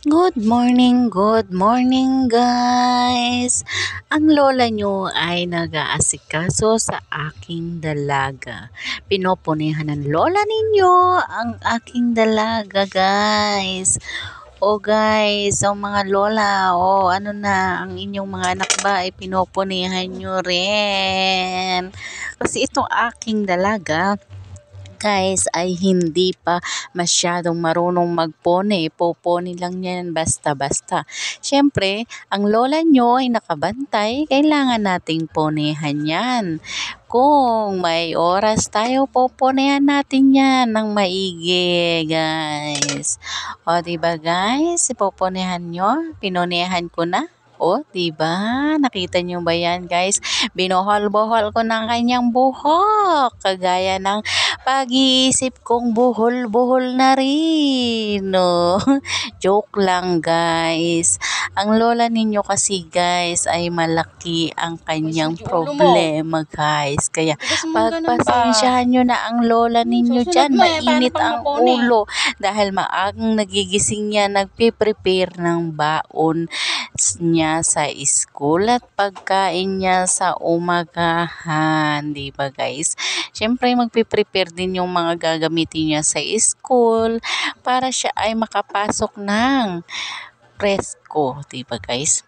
Good morning guys! Ang lola nyo ay nag-aasikaso sa aking dalaga. Pinoponihan ng lola ninyo ang aking dalaga guys. O guys, ang mga lola, ano na, ang inyong mga anak ba ay pinoponihan nyo rin. Kasi itong aking dalaga, guys, ay hindi pa masyadong marunong magpone. Popone lang yan basta-basta. Siyempre, ang lola nyo ay nakabantay, kailangan nating ponehan yan. Kung may oras tayo, poponehan natin yan ng maigi, guys. O, diba guys? Poponehan nyo? Pinonehan ko na. O, diba? Nakita nyo ba yan, guys? Binuhol-buhol ko ng kanyang buhok. Kagaya ng pag-iisip kong buhol-buhol na rin. No? Joke lang, guys. Ang lola ninyo kasi, guys, ay malaki ang kanyang problema, guys. Kaya pagpasensyahan nyo na ang lola ninyo dyan. Mainit ang ulo. Dahil maagang nagigising niya, nagpe-prepare ng baon niya sa school at pagkain niya sa umagahan, di ba guys? Siyempre magpe-prepare din yung mga gagamitin niya sa school para siya ay makapasok ng presko, di ba guys?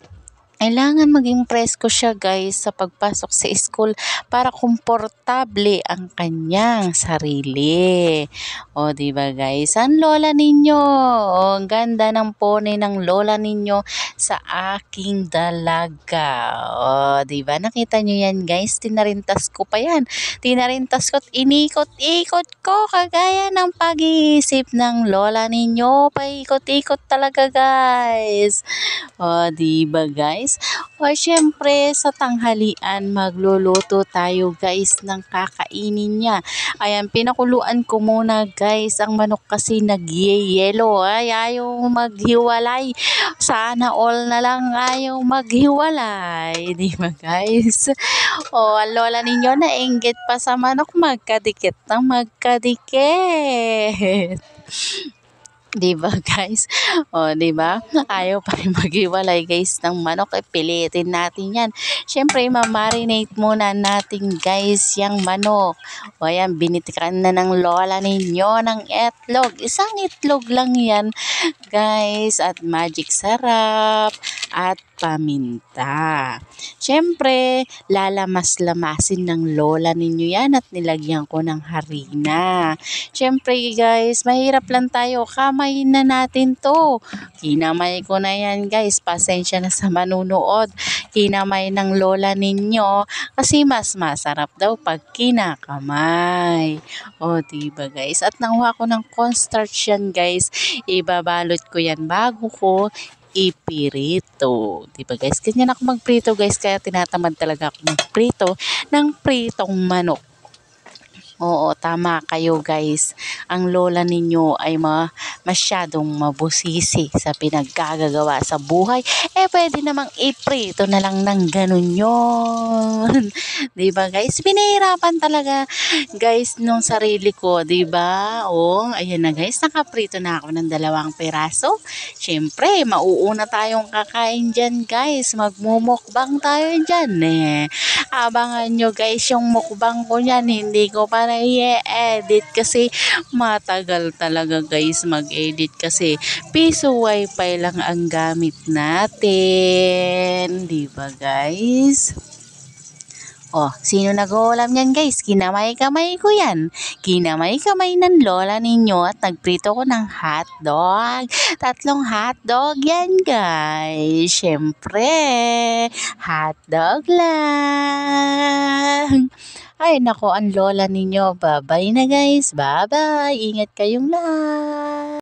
Kailangan maging presko siya guys sa pagpasok sa school para komportable ang kanyang sarili. O di ba guys? Ang lola ninyo. O, ang ganda ng pone ng lola ninyo sa aking dalaga. O di ba? Nakita niyo yan guys? Tinarintas ko pa yan. Tinarintas ko at inikot-ikot ko kagaya ng pag-iisip ng lola ninyo. Paikot-ikot talaga guys. O di ba guys? O syempre sa tanghalian magluluto tayo guys ng kakainin niya. Ayan, pinakuluan ko muna guys. Ang manok kasi nagyeyelo. Ay, ayaw maghiwalay. Sana all na lang ayaw maghiwalay. Di ba guys? O, ang lola ninyo nainggit pa sa manok. Magkadikit ng magkadikit. Di ba guys? O, di ba? Ayaw pa rin maghiwalay guys ng manok. Pilitin natin yan. Siyempre, mamarinate muna natin guys yung manok. O ayan, binitikan na ng lola ninyo ng itlog. Isang itlog lang yan guys. At magic sarap. At paminta. Siyempre, lalamas-lamasin ng lola ninyo yan at nilagyan ko ng harina. Siyempre guys, mahirap lang tayo. Kamay na natin to. Kinamay ko na yan guys. Pasensya na sa manunood. Kinamay ng lola ninyo. Kasi mas masarap daw pag kinakamay. O diba guys? At nanguha ko ng cornstarch yan guys. Ibabalot ko yan bago ko ipirito. Diba guys? Ganyan ako magprito guys. Kaya tinatamad talaga ako magprito ng pritong manok. Oo, tama kayo guys. Ang lola ninyo ay masyadong mabusisi sa pinaggagawa sa buhay. Pwede namang iprito na lang ng ganun yun. Diba guys? Pinahirapan talaga guys nung sarili ko. Diba? O, ayan na guys. Nakaprito na ako ng 2 piraso. Siyempre, mauuna tayong kakain dyan guys. Magmumukbang tayo dyan Abangan nyo guys yung mukbang ko niyan. Hindi ko pa na-i-edit kasi matagal talaga guys mag-edit kasi piso wifi lang ang gamit natin. Diba guys? Oh, sino nag-uulam yan guys? Kinamay-kamay ko yan. Kinamay-kamay ng lola ninyo at nagprito ko ng hotdog. 3 hotdog yan guys. Siyempre, hotdog lang. Ay nako, ang lola ninyo. Bye-bye na guys. Bye-bye. Ingat kayong lahat.